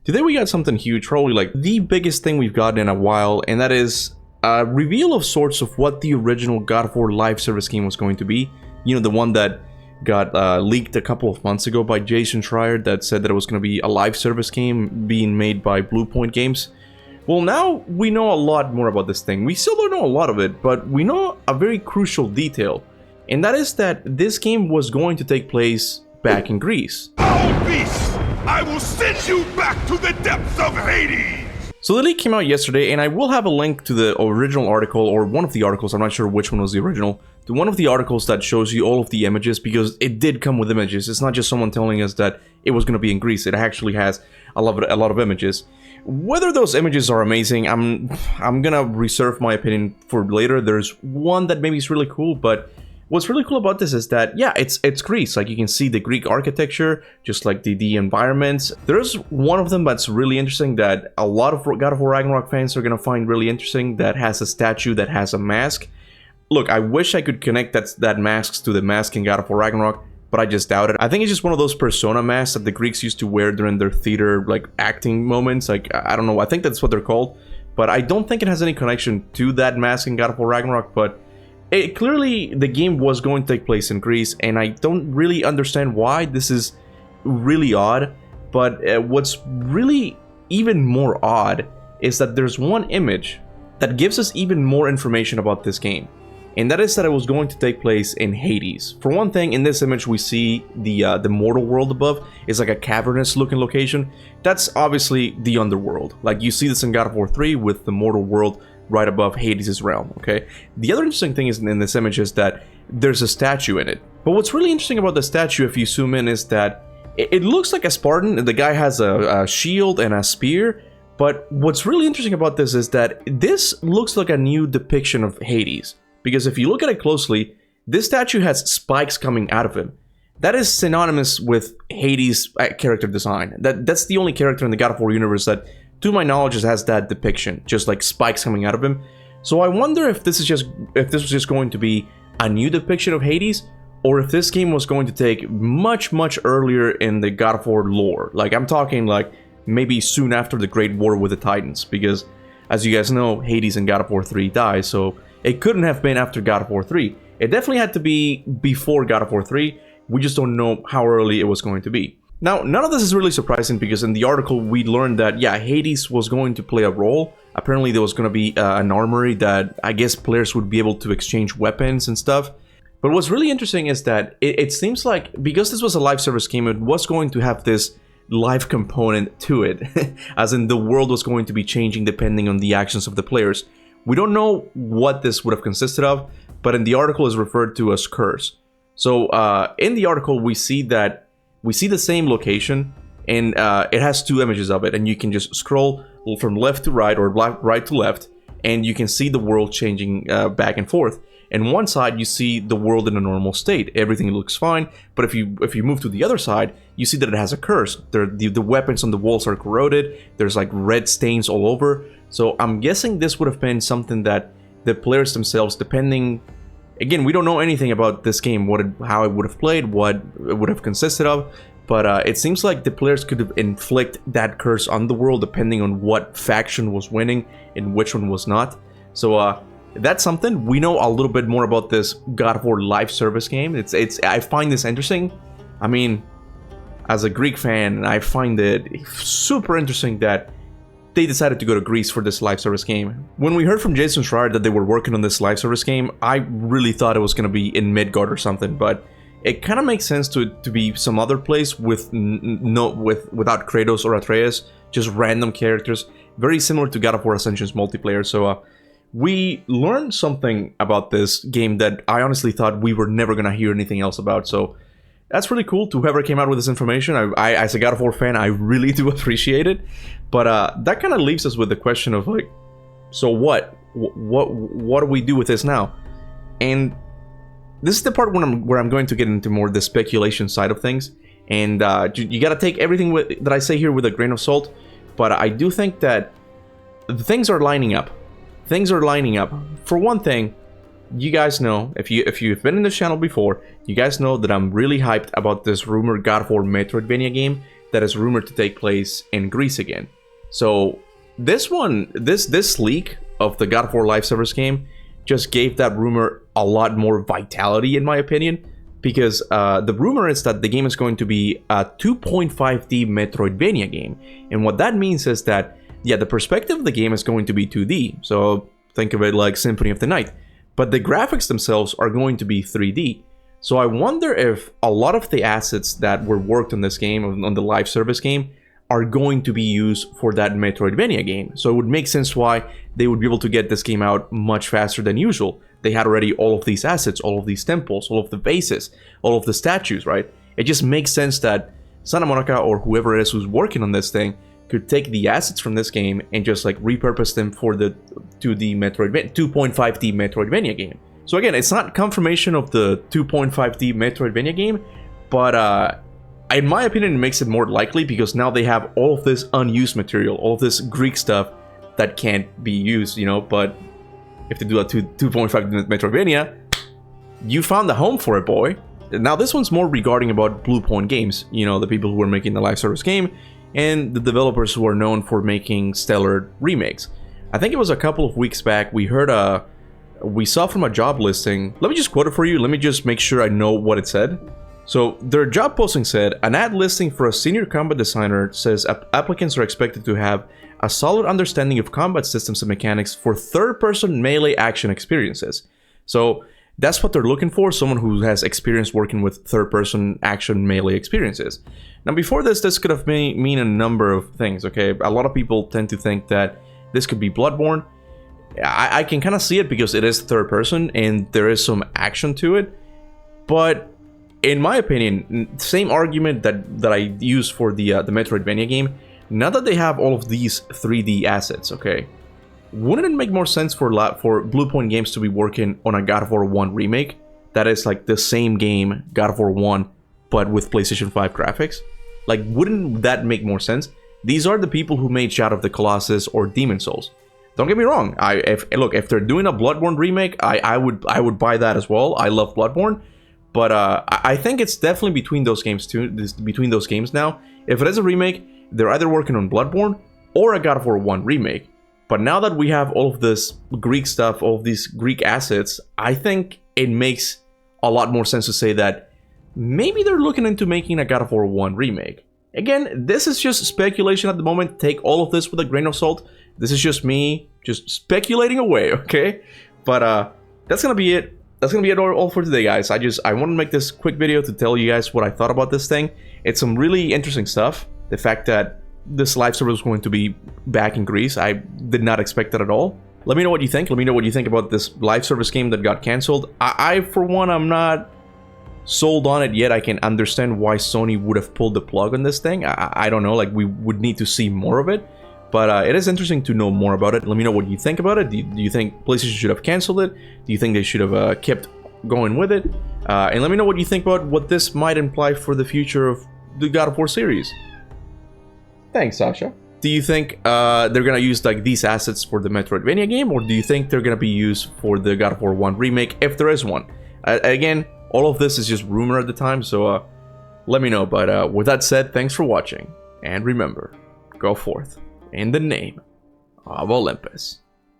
Today we got something huge, probably like the biggest thing we've gotten in a while, and that is a reveal of sorts of what the original God of War live service game was going to be. You know, the one that got leaked a couple of months ago by Jason Schreier that said that it was going to be a live service game being made by Bluepoint Games. Well, now we know a lot more about this thing. We still don't know a lot of it, but we know a very crucial detail, and that is that this game was going to take place back in Greece. Oh, beast! I will send you back to the depths of Hades! So the leak came out yesterday, and I will have a link to the original article, or one of the articles, I'm not sure which one was the original, to one of the articles that shows you all of the images, because it did come with images. It's not just someone telling us that it was going to be in Greece. It actually has a lot of images. Whether those images are amazing, I'm gonna reserve my opinion for later. There's one that maybe is really cool, but what's really cool about this is that, yeah, it's Greece. Like, you can see the Greek architecture, just like the environments. There's one of them that's really interesting that a lot of God of War Ragnarok fans are gonna find really interesting, that has a statue that has a mask. Look, I wish I could connect that mask to the mask in God of War Ragnarok, but I just doubt it. I think it's just one of those persona masks that the Greeks used to wear during their theater, like, acting moments. Like, I don't know, I think that's what they're called, but I don't think it has any connection to that mask in God of War Ragnarok. But clearly the game was going to take place in Greece, and I don't really understand why. This is really odd, but what's really even more odd is that there's one image that gives us even more information about this game. And that is that it was going to take place in Hades. For one thing, in this image we see the mortal world above. It's like a cavernous looking location. That's obviously the underworld. Like, you see this in God of War 3 with the mortal world right above Hades' realm, okay? The other interesting thing is in this image is that there's a statue in it. But what's really interesting about the statue, if you zoom in, is that it looks like a Spartan. The guy has a shield and a spear. But what's really interesting about this is that this looks like a new depiction of Hades. Because if you look at it closely, this statue has spikes coming out of him. That is synonymous with Hades' character design. That's the only character in the God of War universe that, to my knowledge, has that depiction, just like spikes coming out of him. So I wonder if this was just going to be a new depiction of Hades, or if this game was going to take much earlier in the God of War lore. Like, I'm talking like maybe soon after the Great War with the Titans, because as you guys know, Hades in God of War 3 dies, so it couldn't have been after God of War 3. It definitely had to be before God of War 3. We just don't know how early it was going to be. Now, none of this is really surprising, because in the article we learned that, yeah, Hades was going to play a role. Apparently there was going to be an armory that I guess players would be able to exchange weapons and stuff. But what's really interesting is that it seems like, because this was a live service game, it was going to have this live component to it. As in, the world was going to be changing depending on the actions of the players. We don't know what this would have consisted of, but in the article is referred to as curse. So in the article we see the same location, and it has two images of it, and you can just scroll from left to right, or right to left, and you can see the world changing back and forth. And one side you see the world in a normal state, everything looks fine, but if you move to the other side, you see that it has a curse. The weapons on the walls are corroded, there's like red stains all over. So I'm guessing this would have been something that the players themselves, depending, again, we don't know anything about this game, how it would have played, what it would have consisted of, but it seems like the players could have inflict that curse on the world depending on what faction was winning and which one was not. So that's something. We know a little bit more about this God of War live service game. I find this interesting. I mean, as a Greek fan, I find it super interesting that they decided to go to Greece for this live service game. When we heard from Jason Schreier that they were working on this live service game, I really thought it was going to be in Midgard or something, but it kind of makes sense to be some other place without Kratos or Atreus, just random characters, very similar to God of War Ascension's multiplayer. So we learned something about this game that I honestly thought we were never going to hear anything else about. So that's really cool to whoever came out with this information. I as a God of War fan, I really do appreciate it. But that kind of leaves us with the question of, like, so what do we do with this now? And this is the part where I'm going to get into more the speculation side of things. And you got to take everything that I say here with a grain of salt. But I do think that things are lining up. Things are lining up. For one thing, you guys know, if you've been in this channel before, you guys know that I'm really hyped about this rumored God of War Metroidvania game that is rumored to take place in Greece again. So this leak of the God of War live service game just gave that rumor a lot more vitality, in my opinion, because the rumor is that the game is going to be a 2.5D Metroidvania game. And what that means is that, yeah, the perspective of the game is going to be 2D. So think of it like Symphony of the Night. But the graphics themselves are going to be 3D. So I wonder if a lot of the assets that were worked on this game, on the live service game, are going to be used for that Metroidvania game. So it would make sense why they would be able to get this game out much faster than usual. They had already all of these assets, all of these temples, all of the bases, all of the statues, right? It just makes sense that Santa Monica or whoever it is who's working on this thing could take the assets from this game and just like repurpose them for the 2D 2.5D Metroidvania game. So again, it's not confirmation of the 2.5D Metroidvania game, but in my opinion, it makes it more likely because now they have all of this unused material, all of this Greek stuff that can't be used, you know. But if they do a 2.5D Metroidvania, you found a home for it, boy. Now this one's more regarding about Blue Point Games, you know, the people who are making the live service game and the developers who are known for making stellar remakes. I think it was a couple of weeks back we heard we saw from a job listing. Let me just quote it for you. Let me just make sure I know what it said. So their job posting said, an ad listing for a senior combat designer says applicants are expected to have a solid understanding of combat systems and mechanics for third-person melee action experiences. So that's what they're looking for, someone who has experience working with third-person action melee experiences. Now before this could have mean a number of things, okay? A lot of people tend to think that this could be Bloodborne. I can kind of see it because it is third-person and there is some action to it, but in my opinion, same argument that I use for the Metroidvania game, now that they have all of these 3D assets, okay, wouldn't it make more sense for Blue Point Games to be working on a God of War 1 remake that is like the same game, God of War 1, but with PlayStation 5 graphics? Like, wouldn't that make more sense? These are the people who made Shadow of the Colossus or Demon Souls. Don't get me wrong. If they're doing a Bloodborne remake, I would buy that as well. I love Bloodborne. But I think it's definitely between those games now. If it is a remake, they're either working on Bloodborne or a God of War 1 remake. But now that we have all of this Greek stuff, all of these Greek assets, I think it makes a lot more sense to say that maybe they're looking into making a God of War 1 remake. Again, this is just speculation at the moment. Take all of this with a grain of salt. This is just me just speculating away, okay? But that's gonna be it. That's gonna be it all for today, guys. I want to make this quick video to tell you guys what I thought about this thing. It's some really interesting stuff. The fact that this live server is going to be back in Greece, I did not expect that at all. Let me know what you think. Let me know what you think about this live service game that got canceled. I for one, I'm not sold on it yet. I can understand why Sony would have pulled the plug on this thing. I don't know, like we would need to see more of it. But it is interesting to know more about it. Let me know what you think about it. Do you think PlayStation should have canceled it? Do you think they should have kept going with it? And let me know what you think about what this might imply for the future of the God of War series. Thanks, Sasha. Do you think they're gonna use like these assets for the Metroidvania game, or do you think they're gonna be used for the God of War 1 remake, if there is one? Again, all of this is just rumor at the time, so let me know. But with that said, thanks for watching, and remember, go forth in the name of Olympus.